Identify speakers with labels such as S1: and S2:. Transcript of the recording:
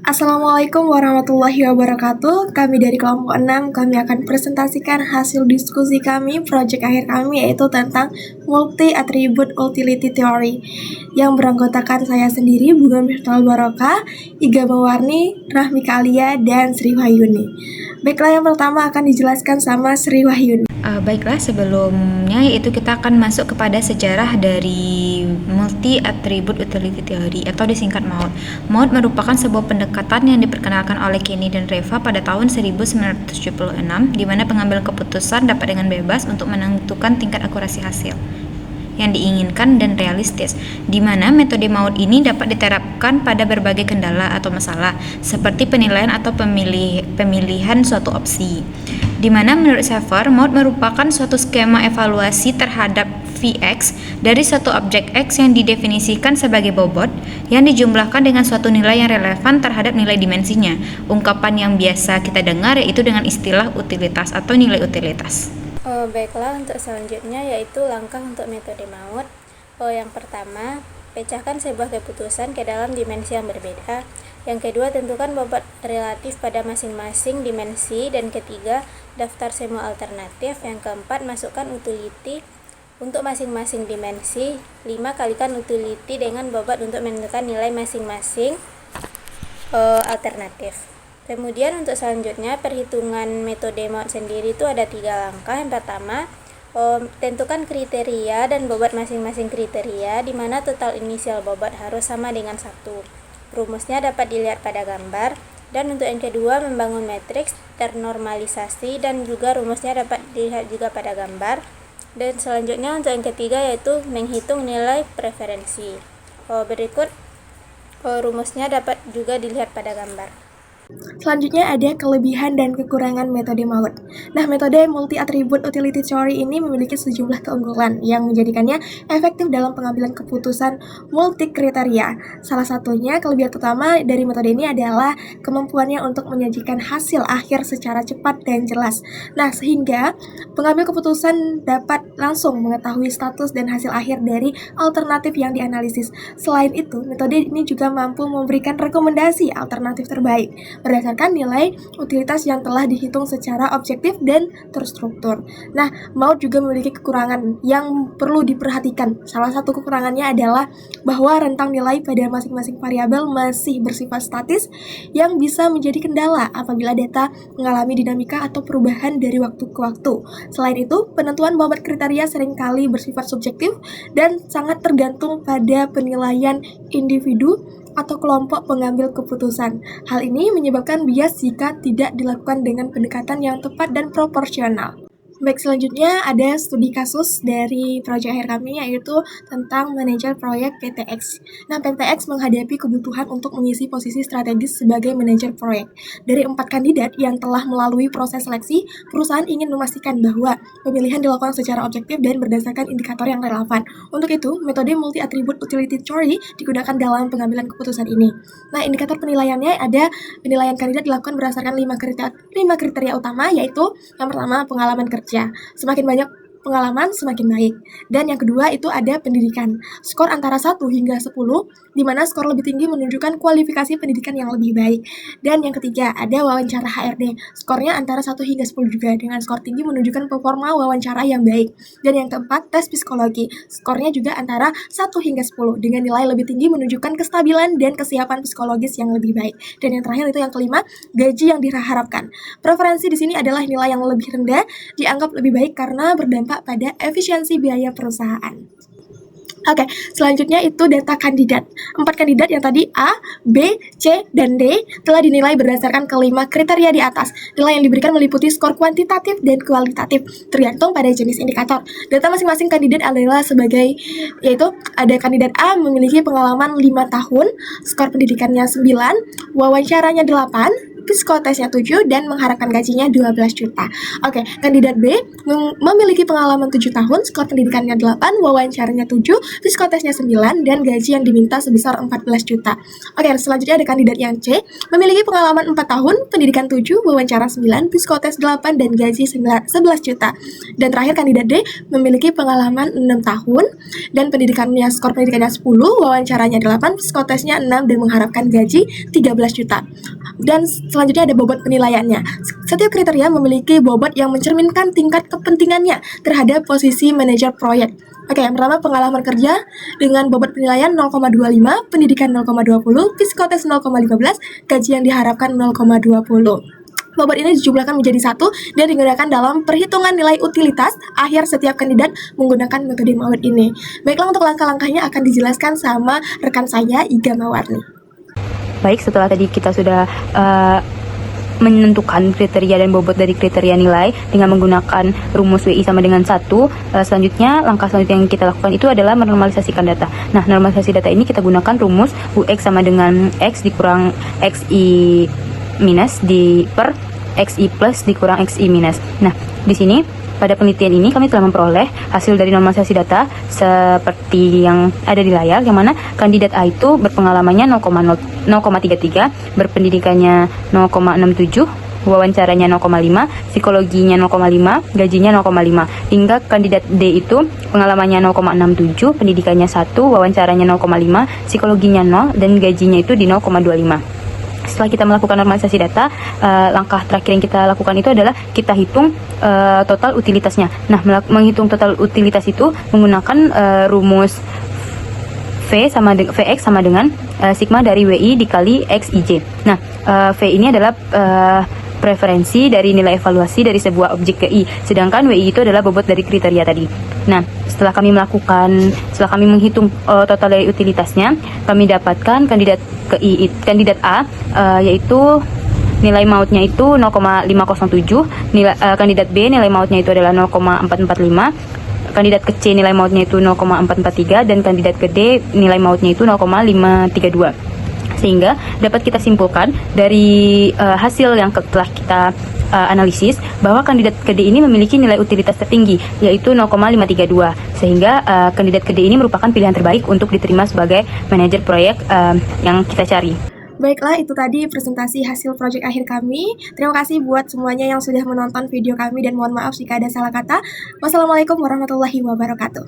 S1: Assalamualaikum warahmatullahi wabarakatuh. Kami dari kelompok 6, kami akan presentasikan hasil diskusi kami, proyek akhir kami, yaitu tentang Multi-Attribute Utility Theory, yang beranggotakan saya sendiri, Bunga Miftal Barokah, Iga Mawarni, Rahmika Alia, dan Sri Wahyuni. Baiklah, yang pertama akan dijelaskan sama Sri Wahyuni.
S2: Baiklah, sebelumnya yaitu kita akan masuk kepada sejarah dari Multi-Attribute Utility Theory atau disingkat MAUT. MAUT merupakan sebuah pendekatan yang diperkenalkan oleh Kenny dan Reva pada tahun 1976, di mana pengambil keputusan dapat dengan bebas untuk menentukan tingkat akurasi hasil yang diinginkan dan realistis, di mana metode MAUT ini dapat diterapkan pada berbagai kendala atau masalah, seperti penilaian atau pemilihan suatu opsi. Di mana menurut Shaffer, MAUT merupakan suatu skema evaluasi terhadap Vx dari suatu objek X yang didefinisikan sebagai bobot yang dijumlahkan dengan suatu nilai yang relevan terhadap nilai dimensinya. Ungkapan yang biasa kita dengar yaitu dengan istilah utilitas atau nilai utilitas.
S3: Baiklah, untuk selanjutnya yaitu langkah untuk metode MAUT. Yang pertama, pecahkan sebuah keputusan ke dalam dimensi yang berbeda. Yang kedua, tentukan bobot relatif pada masing-masing dimensi. Dan ketiga, daftar semua alternatif. Yang keempat, masukkan utility untuk masing-masing dimensi. 5, kalikan utility dengan bobot untuk menentukan nilai masing-masing alternatif. Kemudian untuk selanjutnya, perhitungan metode MAUT sendiri itu ada 3 langkah. Yang pertama, tentukan kriteria dan bobot masing-masing kriteria, di mana total inisial bobot harus sama dengan 1. Rumusnya dapat dilihat pada gambar. Dan untuk yang kedua, membangun matriks ternormalisasi, dan juga rumusnya dapat dilihat juga pada gambar. Dan selanjutnya untuk yang ketiga yaitu menghitung nilai preferensi. Berikut rumusnya dapat juga dilihat pada gambar.
S1: Selanjutnya ada kelebihan dan kekurangan metode MAUT. Nah, metode Multi-Attribute Utility Theory ini memiliki sejumlah keunggulan yang menjadikannya efektif dalam pengambilan keputusan multi-kriteria. Salah satunya, kelebihan utama dari metode ini adalah kemampuannya untuk menyajikan hasil akhir secara cepat dan jelas. Nah, sehingga pengambil keputusan dapat langsung mengetahui status dan hasil akhir dari alternatif yang dianalisis. Selain itu, metode ini juga mampu memberikan rekomendasi alternatif terbaik berdasarkan nilai utilitas yang telah dihitung secara objektif dan terstruktur. Nah, MAUT juga memiliki kekurangan yang perlu diperhatikan. Salah satu kekurangannya adalah bahwa rentang nilai pada masing-masing variabel masih bersifat statis yang bisa menjadi kendala apabila data mengalami dinamika atau perubahan dari waktu ke waktu. Selain itu, penentuan bobot kriteria seringkali bersifat subjektif dan sangat tergantung pada penilaian individu atau kelompok pengambil keputusan. Hal ini menyebabkan bias jika tidak dilakukan dengan pendekatan yang tepat dan proporsional. Baik, selanjutnya ada studi kasus dari proyek akhir kami, yaitu tentang manajer proyek PTX. Nah, PTX menghadapi kebutuhan untuk mengisi posisi strategis sebagai manajer proyek. Dari 4 kandidat yang telah melalui proses seleksi, perusahaan ingin memastikan bahwa pemilihan dilakukan secara objektif dan berdasarkan indikator yang relevan. Untuk itu, metode Multi-Attribute Utility Theory digunakan dalam pengambilan keputusan ini. Nah, indikator penilaiannya ada penilaian kandidat dilakukan berdasarkan 5 kriteria utama, yaitu yang pertama, pengalaman kerja. Semakin banyak pengalaman, semakin baik. Dan yang kedua itu ada pendidikan. Skor antara 1 hingga 10, di mana skor lebih tinggi menunjukkan kualifikasi pendidikan yang lebih baik. Dan yang ketiga ada wawancara HRD. Skornya antara 1 hingga 10 juga, dengan skor tinggi menunjukkan performa wawancara yang baik. Dan yang keempat, tes psikologi. Skornya juga antara 1 hingga 10, dengan nilai lebih tinggi menunjukkan kestabilan dan kesiapan psikologis yang lebih baik. Dan yang terakhir itu yang kelima, gaji yang diharapkan. Preferensi di sini adalah nilai yang lebih rendah, dianggap lebih baik karena berdampak pada efisiensi biaya perusahaan. Oke, selanjutnya itu data kandidat. 4 kandidat yang tadi A, B, C, dan D telah dinilai berdasarkan kelima kriteria di atas. Nilai yang diberikan meliputi skor kuantitatif dan kualitatif, tergantung pada jenis indikator. Data masing-masing kandidat adalah sebagai, yaitu ada kandidat A memiliki pengalaman 5 tahun, skor pendidikannya 9, wawancaranya 8, psikotesnya 7, dan mengharapkan gajinya 12 juta. Oke, kandidat B memiliki pengalaman 7 tahun, skor pendidikannya 8, wawancaranya 7, psikotesnya 9, dan gaji yang diminta sebesar 14 juta. Oke, selanjutnya ada kandidat yang C, memiliki pengalaman 4 tahun, pendidikan 7, wawancara 9, psikotes 8, dan gaji 11 juta. Dan terakhir kandidat D, memiliki pengalaman 6 tahun, dan skor pendidikannya 10, wawancaranya 8, psikotesnya 6, dan mengharapkan gaji 13 juta. Dan selanjutnya ada bobot penilaiannya. Setiap kriteria memiliki bobot yang mencerminkan tingkat kepentingannya terhadap posisi manajer proyek. Oke, yang pertama pengalaman kerja dengan bobot penilaian 0,25, pendidikan 0,20, psikotes 0,15, gaji yang diharapkan 0,20. Bobot ini dijumlahkan menjadi 1 dan digunakan dalam perhitungan nilai utilitas akhir setiap kandidat menggunakan metode Maud ini. Baiklah, untuk langkah-langkahnya akan dijelaskan sama rekan saya, Iga Mawarni.
S2: Baik, setelah tadi kita sudah menentukan kriteria dan bobot dari kriteria nilai dengan menggunakan rumus WI sama dengan 1, selanjutnya langkah selanjutnya yang kita lakukan itu adalah menormalisasikan data. Nah, normalisasi data ini kita gunakan rumus UX sama dengan X dikurang XI minus per XI plus dikurang XI minus. Nah, di sini pada penelitian ini kami telah memperoleh hasil dari normalisasi data seperti yang ada di layar, yang mana kandidat A itu berpengalamannya 0,33, berpendidikannya 0,67, wawancaranya 0,5, psikologinya 0,5, gajinya 0,5. Hingga kandidat D itu pengalamannya 0,67, pendidikannya 1, wawancaranya 0,5, psikologinya 0, dan gajinya itu di 0,25. Setelah kita melakukan normalisasi data, langkah terakhir yang kita lakukan itu adalah kita hitung total utilitasnya. Nah, menghitung total utilitas itu menggunakan rumus Vx sama dengan sigma dari WI dikali XIJ. Nah, V ini adalah preferensi dari nilai evaluasi dari sebuah objek KI, sedangkan WI itu adalah bobot dari kriteria tadi. Nah, setelah kami menghitung total dari utilitasnya, kami dapatkan kandidat A yaitu nilai mautnya itu 0,507, kandidat B nilai mautnya itu adalah 0,445, kandidat ke C nilai mautnya itu 0,443, dan kandidat ke D nilai mautnya itu 0,532. Sehingga dapat kita simpulkan dari hasil yang telah kita analisis bahwa kandidat ke D ini memiliki nilai utilitas tertinggi, yaitu 0,532, sehingga kandidat ke D ini merupakan pilihan terbaik untuk diterima sebagai manajer proyek yang kita cari.
S1: Baiklah, itu tadi presentasi hasil proyek akhir kami. Terima kasih buat semuanya yang sudah menonton video kami dan mohon maaf jika ada salah kata. Wassalamualaikum warahmatullahi wabarakatuh.